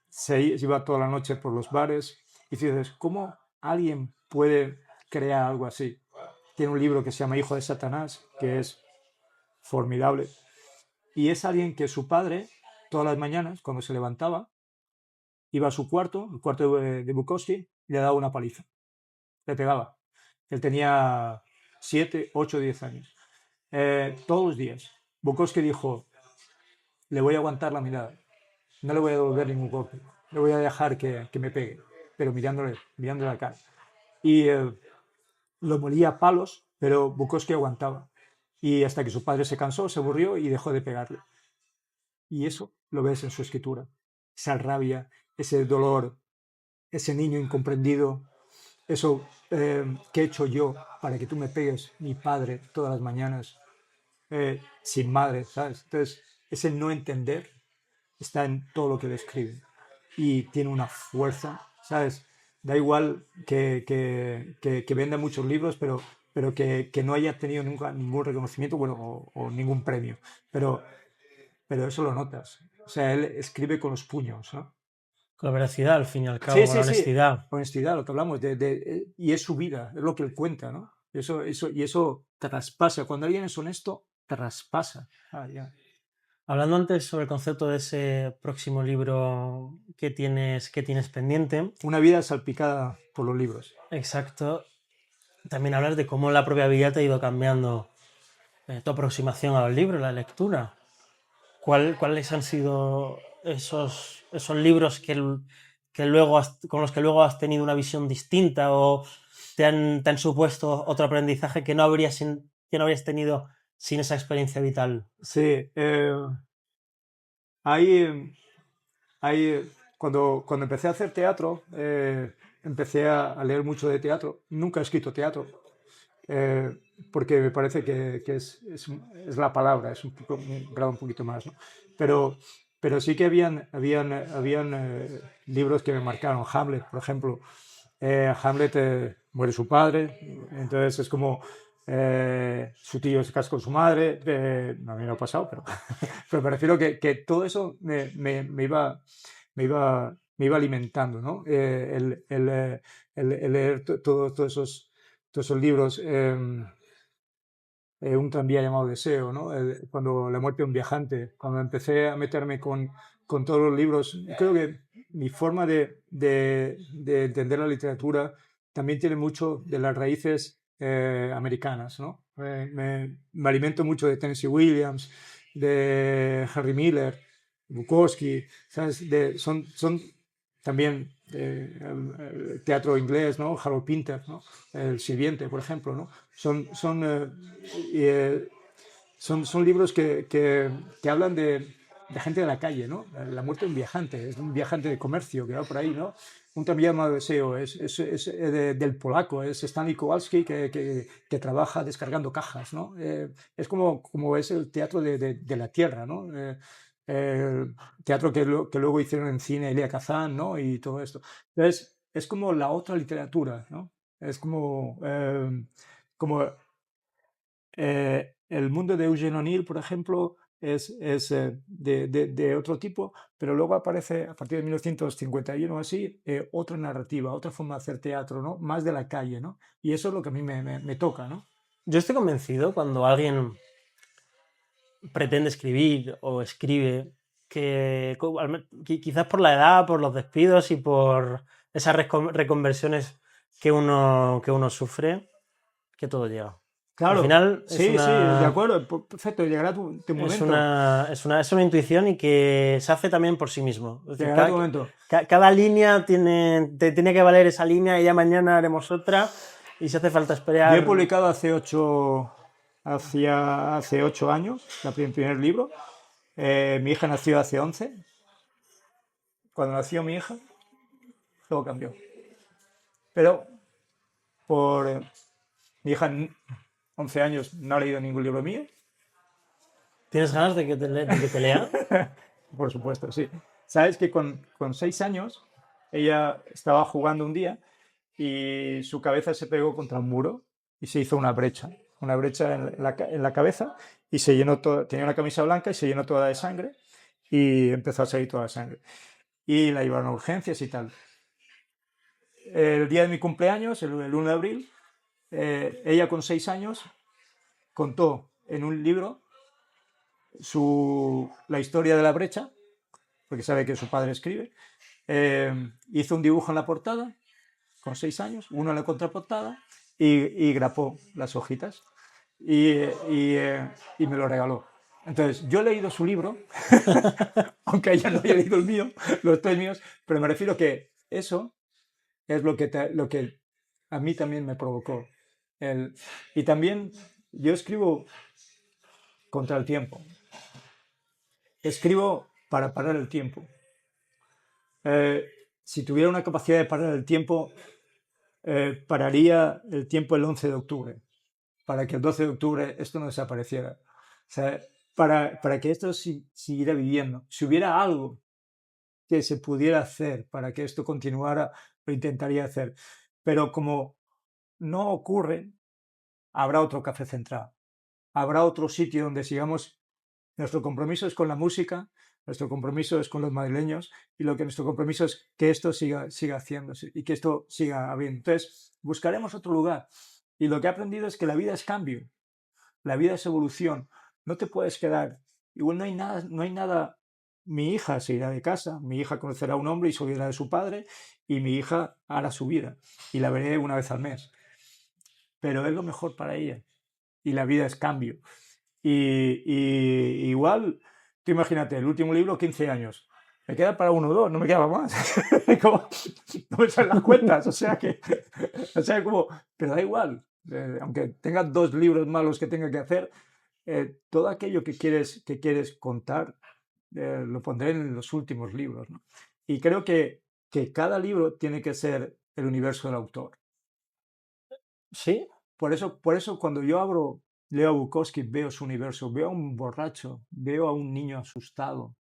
se iba toda la noche por los bares, y dices, ¿cómo alguien puede crear algo así? Tiene un libro que se llama Hijo de Satanás, que es formidable, y es alguien que su padre, todas las mañanas, cuando se levantaba, iba a su cuarto, el cuarto de Bukowski, y le daba una paliza, le pegaba. Él tenía 7, 8, 10 años. Todos los días. Bukowski dijo, le voy a aguantar la mirada, no le voy a devolver ningún golpe, le voy a dejar que me pegue, pero mirándole la cara. Y lo molía a palos, pero Bukowski aguantaba. Y hasta que su padre se cansó, se aburrió y dejó de pegarle. Y eso lo ves en su escritura. Esa rabia, ese dolor, ese niño incomprendido, eso, ¿qué he hecho yo para que tú me pegues, mi padre, todas las mañanas, sin madre, ¿sabes? Entonces, ese no entender está en todo lo que le escribe. Y tiene una fuerza, ¿sabes? Da igual que venda muchos libros, pero que no haya tenido nunca ningún reconocimiento, bueno, o ningún premio. Pero eso lo notas. O sea, él escribe con los puños, ¿no? Con la veracidad, al fin y al Sí, cabo, con sí, la sí. honestidad. Honestidad, lo que hablamos, y es su vida, es lo que él cuenta, ¿no? Y eso traspasa. Cuando alguien es honesto, traspasa. Ah, ya. Hablando antes sobre el concepto de ese próximo libro que tienes pendiente, Una vida salpicada por los libros. exacto, también hablar de cómo la propia vida te ha ido cambiando tu aproximación a los libros, la lectura. ¿Cuáles han sido esos libros con los que luego has tenido una visión distinta o te han supuesto otro aprendizaje que no habrías tenido sin esa experiencia vital? Sí, hay, hay, cuando empecé a hacer teatro, empecé a leer mucho de teatro. Nunca he escrito teatro, eh, porque me parece que es la palabra, es un grado un poquito más, ¿no? Pero, pero sí que habían libros que me marcaron. Hamlet, por ejemplo. Hamlet muere su padre, entonces es como su tío se casa con su madre. A mí no ha pasado, pero, pero me refiero que todo eso me iba alimentando, ¿no? El leer todos esos libros. Un tranvía llamado Deseo, ¿no? Cuando La muerte de un viajante, cuando empecé a meterme con todos los libros, creo que mi forma de entender la literatura también tiene mucho de las raíces americanas, ¿no? Me alimento mucho de Tennessee Williams, de Henry Miller, Bukowski, ¿sabes? Son también teatro inglés, ¿no? Harold Pinter, ¿no? El Sirviente, por ejemplo, ¿no? Y, son libros que hablan de gente de la calle, ¿no? La muerte de un viajante, es un viajante de comercio que va por ahí, ¿no? Un tranvía llamado Deseo, del polaco, es Stanley Kowalski que trabaja descargando cajas, ¿no? Es como es el teatro de la tierra, ¿no? El teatro que luego hicieron en cine Elia Kazan, ¿no? Y todo esto. Entonces, es como la otra literatura, ¿no? Es como el mundo de Eugene O'Neill, por ejemplo, es de otro tipo, pero luego aparece a partir de 1951 o así otra narrativa, otra forma de hacer teatro, ¿no? Más de la calle, ¿no? Y eso es lo que a mí me toca, ¿no? Yo estoy convencido cuando alguien pretende escribir o escribe que quizás por la edad, por los despidos y por esas reconversiones que uno sufre, que todo llega. Al Claro, final sí, sí, de acuerdo, perfecto, llegará tu es momento, una intuición y que se hace también por sí mismo. Es decir, llegará tu momento. cada línea te tiene que valer esa línea y ya mañana haremos otra y si hace falta Yo he esperar. publicado hace 8 años, el primer libro. Mi hija nació hace 11. Cuando nació mi hija, todo cambió. Pero por mi hija, 11 años, no ha leído ningún libro mío. ¿Tienes ganas de que te lea? Por supuesto, sí. Sabes que con 6 años ella estaba jugando un día y su cabeza se pegó contra un muro y se hizo una brecha en la cabeza y se llenó todo, tenía una camisa blanca y se llenó toda de sangre y empezó a salir toda la sangre. Y la llevaron a urgencias y tal. El día de mi cumpleaños, el 1 de abril, ella con 6 años contó en un libro la historia de la brecha, porque sabe que su padre escribe. Hizo un dibujo en la portada, con 6 años, uno en la contraportada, y grapó las hojitas y me lo regaló. Entonces, yo he leído su libro, aunque ella no haya leído el mío, los tres míos, pero me refiero que eso es lo que a mí también me provocó. Y también yo escribo contra el tiempo. Escribo para parar el tiempo. Si tuviera una capacidad de parar el tiempo, pararía el tiempo el 11 de octubre, para que el 12 de octubre esto no desapareciera. O sea, para que esto siguiera viviendo. Si hubiera algo que se pudiera hacer para que esto continuara, lo intentaría hacer. Pero como no ocurre, habrá otro café central. Habrá otro sitio donde sigamos. Nuestro compromiso es con la música, nuestro compromiso es con los madrileños y nuestro compromiso es que esto siga haciéndose y que esto siga habiendo. Entonces, buscaremos otro lugar. Y lo que he aprendido es que la vida es cambio, la vida es evolución. No te puedes quedar. Igual no hay nada. Mi hija se irá de casa, mi hija conocerá a un hombre y se olvidará de su padre, y mi hija hará su vida y la veré una vez al mes. Pero es lo mejor para ella. Y la vida es cambio. Y igual, tú imagínate, el último libro, 15 años. Me queda para uno o dos, no me queda más. Como, no me salen las cuentas, pero da igual. Aunque tenga 2 libros malos que tenga que hacer, todo aquello que quieres contar, lo pondré en los últimos libros, ¿no? Y creo que cada libro tiene que ser el universo del autor. ¿Sí? Por eso cuando yo leo a Bukowski, veo su universo, veo a un borracho, veo a un niño asustado,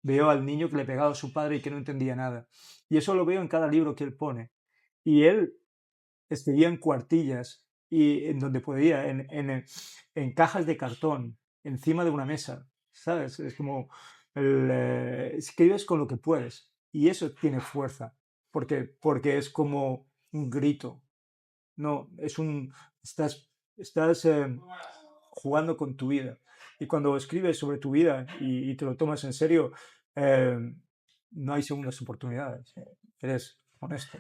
veo al niño que le pegaba a su padre y que no entendía nada. Y eso lo veo en cada libro que él pone. Y él escribía en cuartillas y en donde podía, en cajas de cartón, encima de una mesa, ¿sabes? Es como, escribes con lo que puedes y eso tiene fuerza, porque es como un grito, no, estás jugando con tu vida. Y cuando escribes sobre tu vida y te lo tomas en serio, eh, no hay segundas oportunidades. Eres honesto.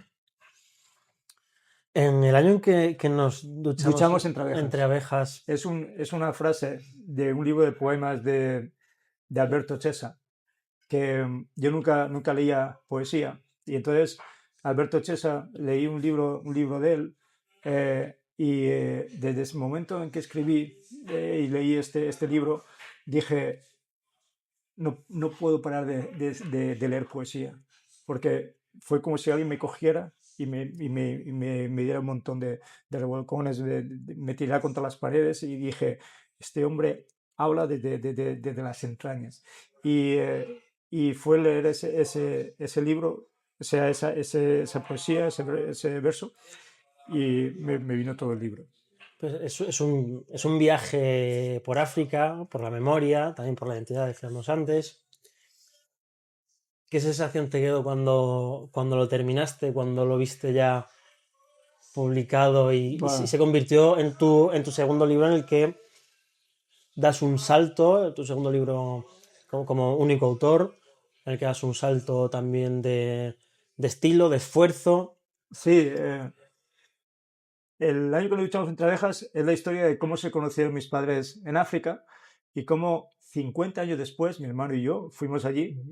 En el año en que nos duchamos Luchamos entre entre abejas. abejas, Es una frase de un libro de poemas de Alberto Chesa, que yo nunca leía poesía. Y entonces Alberto Chesa leí un libro de él desde ese momento en que escribí y leí este libro, dije, no puedo parar de leer poesía, porque fue como si alguien me cogiera me diera un montón de revolcones, me tirara contra las paredes y dije, este hombre habla desde las entrañas. Y, y fue leer ese libro, o sea, esa poesía, ese verso, y me vino todo el libro. pues es un viaje por África, por la memoria, también por la identidad, decíamos antes. ¿Qué sensación te quedó cuando lo terminaste, cuando lo viste ya publicado y Bueno, se convirtió en tu segundo libro en el que das un salto, tu segundo libro como único autor, en el que das un salto también de estilo, de esfuerzo? sí, el año que luchamos entre abejas es la historia de cómo se conocieron mis padres en África y cómo 50 años después mi hermano y yo fuimos allí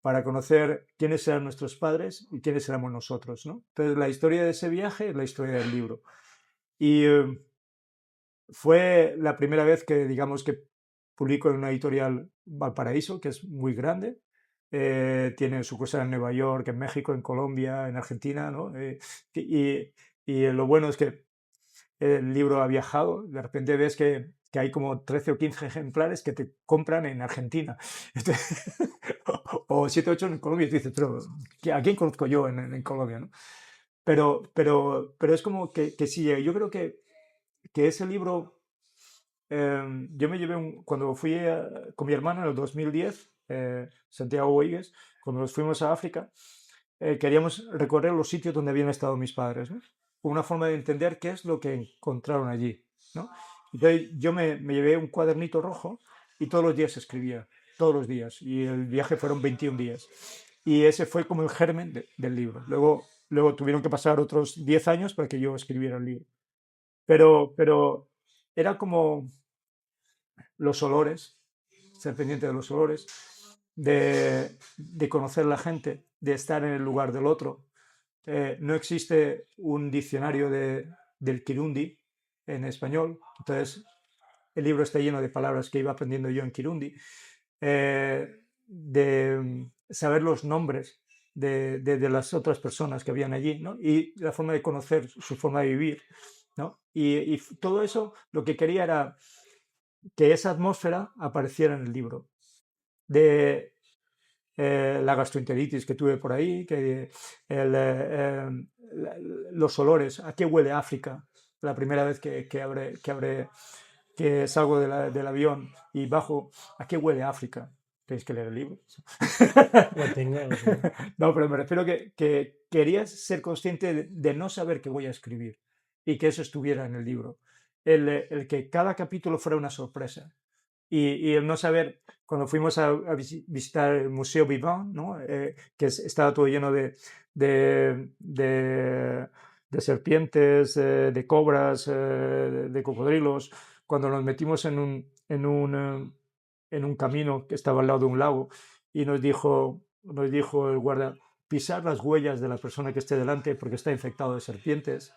para conocer quiénes eran nuestros padres y quiénes éramos nosotros, ¿no? Entonces la historia de ese viaje es la historia del libro. Y fue la primera vez que, digamos, que publico en una editorial Valparaíso, que es muy grande. Tiene sucursal en Nueva York, en México, en Colombia, en Argentina, ¿no? Y lo bueno es que el libro ha viajado, de repente ves que hay como 13 o 15 ejemplares que te compran en Argentina. O 7 o 8 en Colombia y tú dices, pero ¿a quién conozco yo en Colombia? ¿No? Pero es como que sí, yo creo que ese libro, yo me llevé, cuando fui con mi hermano en el 2010, Santiago Boigues, cuando nos fuimos a África, queríamos recorrer los sitios donde habían estado mis padres, ¿no? Una forma de entender qué es lo que encontraron allí, ¿no? Entonces yo me llevé un cuadernito rojo y todos los días escribía, todos los días, y el viaje fueron 21 días. Y ese fue como el germen del libro. Luego tuvieron que pasar otros 10 años para que yo escribiera el libro. Pero era como los olores, ser pendiente de los olores, de conocer la gente, de estar en el lugar del otro. No existe un diccionario del Kirundi en español, entonces el libro está lleno de palabras que iba aprendiendo yo en Kirundi, de saber los nombres de las otras personas que habían allí, ¿no? Y la forma de conocer su forma de vivir, ¿no? Y todo eso lo que quería era que esa atmósfera apareciera en el libro. De la gastroenteritis que tuve por ahí, los olores, a qué huele África. La primera vez que salgo del avión y bajo, ¿a qué huele África? Tenéis que leer el libro. Lo tengo. No, pero me refiero que querías ser consciente de no saber qué voy a escribir y que eso estuviera en el libro. El que cada capítulo fuera una sorpresa. Y el no saber, cuando fuimos a visitar el Museo Vivant, ¿no? Estaba todo lleno de serpientes, de cobras, de cocodrilos, cuando nos metimos en un camino que estaba al lado de un lago y nos dijo el guarda, pisar las huellas de la persona que esté delante porque está infectado de serpientes.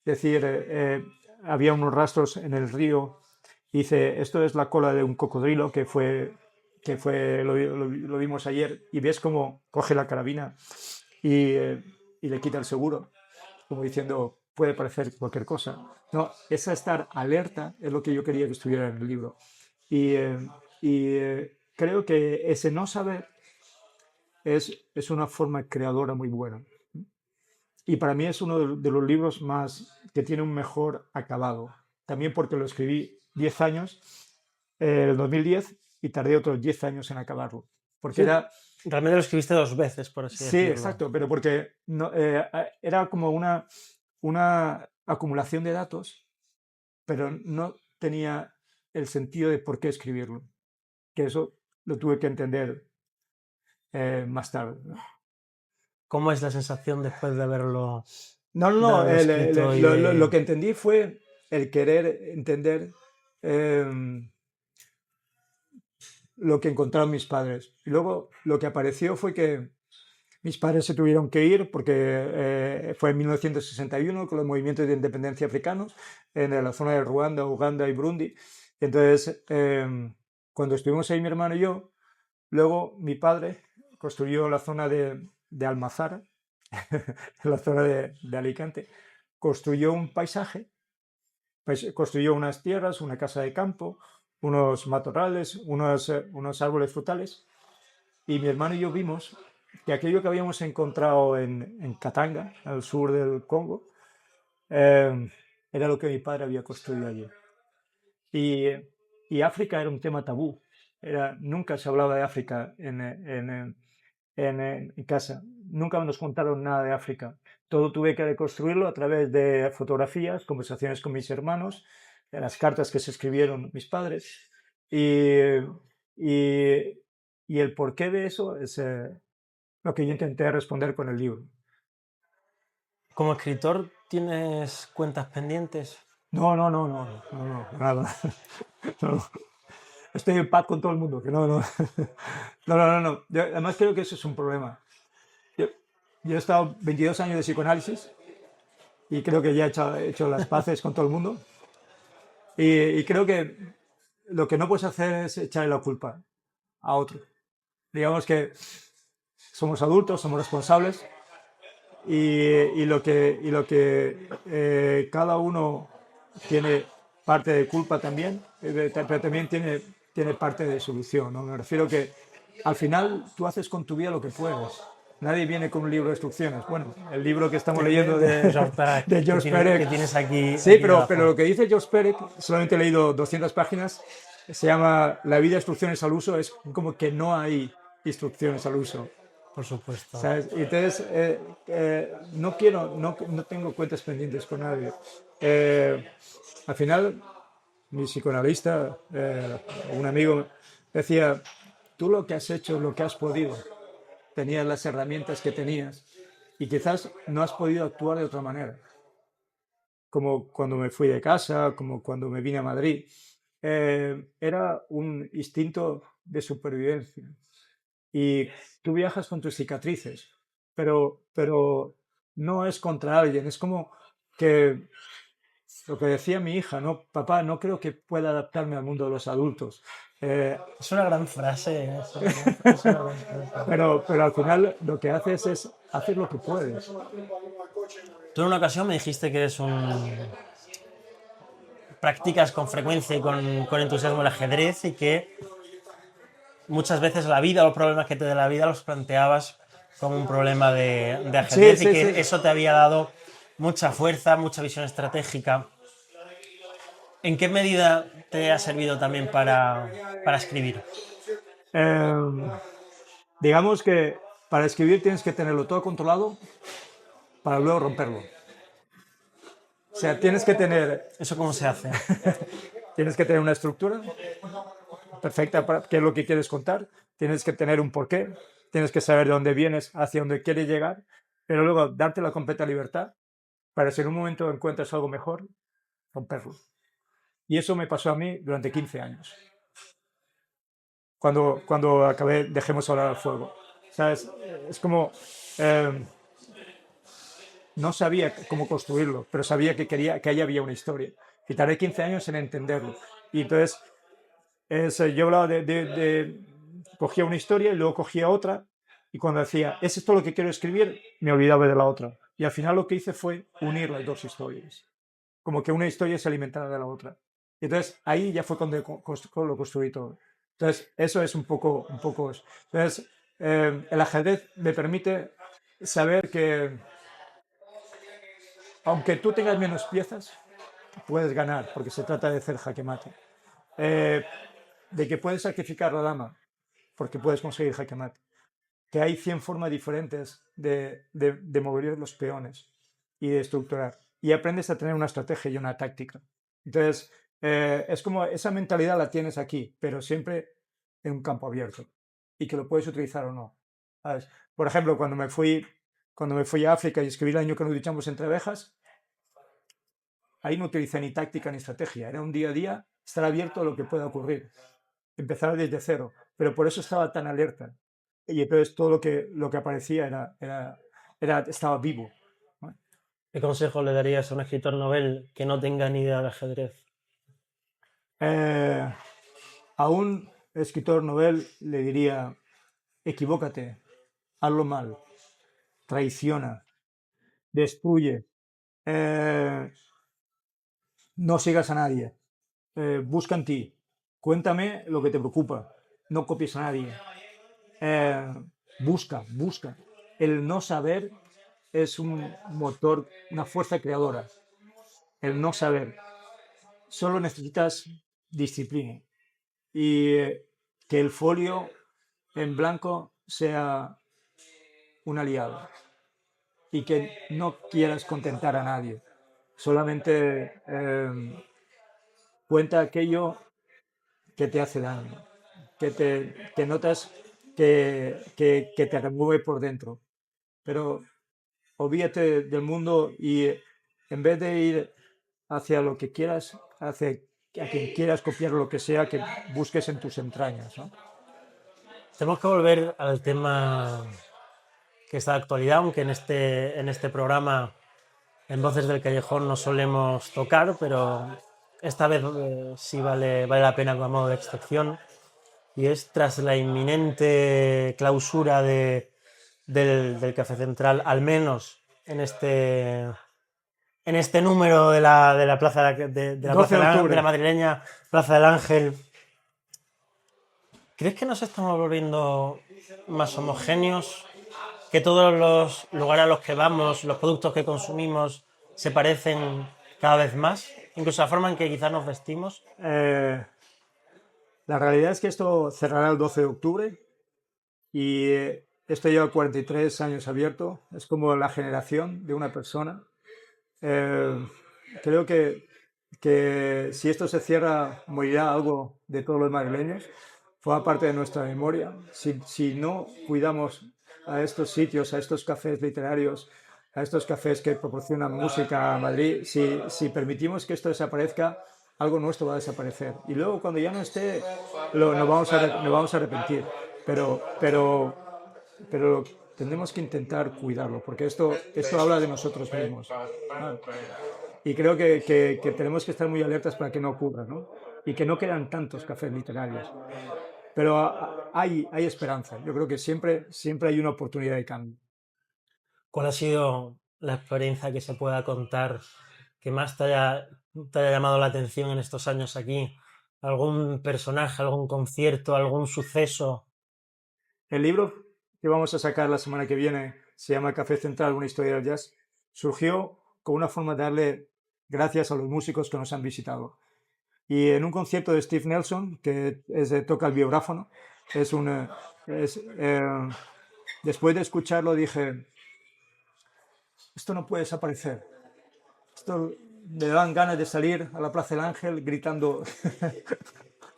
Es decir, había unos rastros en el río. Dice, esto es la cola de un cocodrilo lo vimos ayer y ves cómo coge la carabina y le quita el seguro. como diciendo, puede parecer cualquier cosa. No, esa estar alerta es lo que yo quería que estuviera en el libro. Y creo que ese no saber es una forma creadora muy buena. Y para mí es uno de los libros más que tiene un mejor acabado. También porque lo escribí 10 años, el 2010, y tardé otros 10 años en acabarlo. Porque Sí, era, realmente lo escribiste 2 veces, por así sí, decirlo. exacto, pero porque era como una acumulación de datos, pero no tenía el sentido de por qué escribirlo. Que eso lo tuve que entender más tarde. ¿Cómo es la sensación después No, no, de no. haberlo escrito y Lo de... que entendí fue el querer entender em, lo que encontraron mis padres. Y luego lo que apareció fue que mis padres se tuvieron que ir porque fue en 1961 con los movimientos de independencia africanos en la zona de Ruanda, Uganda y Burundi. Entonces, cuando estuvimos ahí mi hermano y yo, luego mi padre construyó la zona de Almazara, en la zona de Alicante, construyó un paisaje, construyó unas tierras, una casa de campo, unos matorrales, unos árboles frutales, y mi hermano y yo vimos que aquello que habíamos encontrado en Katanga, al sur del Congo, era lo que mi padre había construido allí. Y, y África era un tema tabú. Nunca se hablaba de África en casa. Nunca nos contaron nada de África. Todo tuve que reconstruirlo a través de fotografías, conversaciones con mis hermanos, de las cartas que se escribieron mis padres. Y, y, y el porqué de eso es lo que yo intenté responder con el libro. Como escritor, ¿tienes cuentas pendientes? No, no, no, no, no, no, nada. No, estoy en paz con todo el mundo, que no, no. No, no, no, no. Además creo que eso es un problema. Yo, yo he estado 22 años de psicoanálisis y creo que ya he hecho las paces con todo el mundo. Y creo que lo que no puedes hacer es echarle la culpa a otro. Digamos que somos adultos, somos responsables y lo que cada uno tiene parte de culpa también, pero también tiene parte de solución, ¿no? Me refiero que al final tú haces con tu vida lo que puedes. Nadie viene con un libro de instrucciones. Bueno, el libro que estamos leyendo De George Perec, de George que Perec. tienes aquí, Sí, aquí pero debajo. lo que dice George Perec, solamente he leído 200 páginas, se llama La vida, instrucciones al uso, es como que no hay instrucciones al uso. Por supuesto. ¿Sabes? Y entonces, no quiero, no tengo cuentas pendientes con nadie. Eh, Al final, mi psicoanalista, un amigo, decía, tú lo que has hecho es lo que has podido. Tenías las herramientas que tenías y quizás no has podido actuar de otra manera. Como cuando me fui de casa, como cuando me vine a Madrid. Era un instinto de supervivencia y tú viajas con tus cicatrices, pero no es contra alguien, es como que lo que decía mi hija, no, papá, no creo que pueda adaptarme al mundo de los adultos. Eh, Es una gran frase, es una gran, es una gran frase. pero al final lo que haces es hacer lo que puedes. Tú en una ocasión me dijiste que practicas con frecuencia y con entusiasmo el ajedrez y que muchas veces la vida o los problemas que te da la vida los planteabas como un problema de Sí, ajedrez y sí, sí. que eso te había dado mucha fuerza, mucha visión estratégica. ¿En qué medida te ha servido también para escribir? Eh, digamos que para escribir tienes que tenerlo todo controlado para luego romperlo. O sea, ¿Eso cómo se hace? tienes que tener una estructura perfecta para qué es lo que quieres contar, tienes que tener un porqué, tienes que saber de dónde vienes, hacia dónde quieres llegar, pero luego darte la completa libertad para si en un momento encuentras algo mejor, romperlo. Y eso me pasó a mí durante 15 años, cuando acabé Dejemos hablar al fuego. ¿Sabes? Es como, eh, no sabía cómo construirlo, pero sabía que ahí había una historia. Y tardé 15 años en entenderlo. Y entonces, yo hablaba cogía una historia y luego cogía otra, y cuando decía, ¿es esto lo que quiero escribir? Me olvidaba de la otra. Y al final lo que hice fue unir las dos historias, como que una historia se alimentara de la otra. Y entonces ahí ya fue cuando lo construí todo. Entonces eso es un poco. Entonces el ajedrez me permite saber que aunque tú tengas menos piezas, puedes ganar, porque se trata de hacer jaque mate. Eh, de que puedes sacrificar la dama, porque puedes conseguir jaque mate. Que hay 100 formas diferentes de mover los peones y de estructurar. Y aprendes a tener una estrategia y una táctica. Entonces, es como esa mentalidad la tienes aquí, pero siempre en un campo abierto y que lo puedes utilizar o no. ¿Sabes? Por ejemplo, cuando me fui a África y escribí el año que nos duchamos entre abejas, ahí no utilicé ni táctica ni estrategia. Era un día a día estar abierto a lo que pueda ocurrir. Empezar desde cero. Pero por eso estaba tan alerta. Y entonces todo lo que aparecía estaba vivo. ¿No? ¿Qué consejo le darías a un escritor novel que no tenga ni idea de ajedrez? Eh, a un escritor novel le diría, equivócate, hazlo mal, traiciona, destruye, eh, no sigas a nadie, busca en ti, cuéntame lo que te preocupa, no copies a nadie, eh, busca. El no saber es un motor, una fuerza creadora. El no saber. Solo necesitas disciplina y que el folio en blanco sea un aliado y que no quieras contentar a nadie. Solamente cuenta aquello que te hace daño, que notas que te remueve por dentro. Pero olvídate del mundo y en vez de ir hacia lo que quieras, hacia a quien quieras copiar lo que sea, que busques en tus entrañas, ¿no? Tenemos que volver al tema que está de actualidad, aunque en este programa en Voces del Callejón no solemos tocar, pero esta vez sí vale la pena como modo de excepción. Y es tras la inminente clausura del Café Central, al menos en este número de la plaza de la 12 plaza de de la octubre. madrileña, Plaza del Ángel. ¿Crees que nos estamos volviendo más homogéneos? ¿Que todos los lugares a los que vamos, los productos que consumimos, se parecen cada vez más? Incluso la forma en que quizás nos vestimos. Eh, la realidad es que esto cerrará el 12 de octubre y esto lleva 43 años abierto. Es como la generación de una persona. Eh, creo que si esto se cierra, morirá algo de todos los madrileños. Forma parte de nuestra memoria. Si no cuidamos a estos sitios, a estos cafés literarios, a estos cafés que proporcionan música a Madrid, si permitimos que esto desaparezca, algo nuestro va a desaparecer. Y luego cuando ya no esté, nos vamos a arrepentir. Pero tendremos que intentar cuidarlo, porque esto habla de nosotros mismos. ¿No? Y creo que tenemos que estar muy alertas para que no ocurra, ¿no? Y que no quedan tantos cafés literarios. Pero hay esperanza. Yo creo que siempre hay una oportunidad de cambio. ¿Cuál ha sido la experiencia que se pueda contar que más te haya llamado la atención en estos años aquí? ¿Algún personaje, algún concierto, algún suceso? El libro que vamos a sacar la semana que viene se llama Café Central, una historia del jazz. Surgió con una forma de darle gracias a los músicos que nos han visitado. Y en un concierto de Steve Nelson, que toca el vibráfono, es un, es, después de escucharlo dije, esto no puede desaparecer. Esto me dan ganas de salir a la Plaza del Ángel gritando,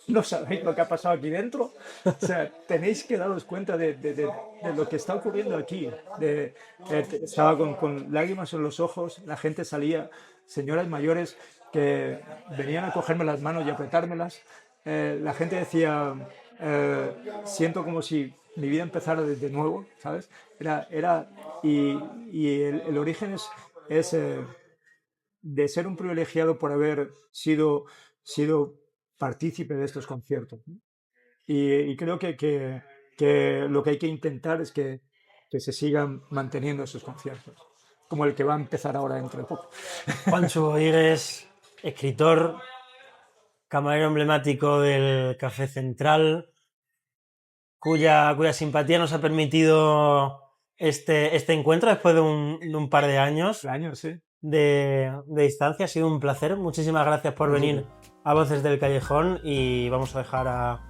no sabéis lo que ha pasado aquí dentro. O sea, tenéis que daros cuenta de lo que está ocurriendo aquí. Estaba con lágrimas en los ojos, la gente salía, señoras mayores que venían a cogerme las manos y apretármelas. La gente decía, siento como si mi vida empezara desde nuevo, ¿sabes? Y el origen es de ser un privilegiado por haber sido partícipe de estos conciertos. ¿No? Y creo que lo que hay que intentar es que se sigan manteniendo esos conciertos. como el que va a empezar ahora dentro de poco. Juancho Boigues, escritor, camarero emblemático del Café Central, cuya simpatía nos ha permitido este encuentro después de un par de años Sí. de distancia. Ha sido un placer. Muchísimas gracias por venir a Voces del Callejón y vamos a dejar a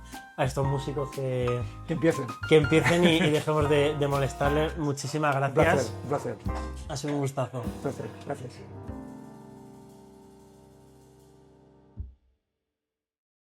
estos músicos que empiecen y dejemos de molestarles. Muchísimas gracias. Un placer. Ha sido un gustazo. Gracias.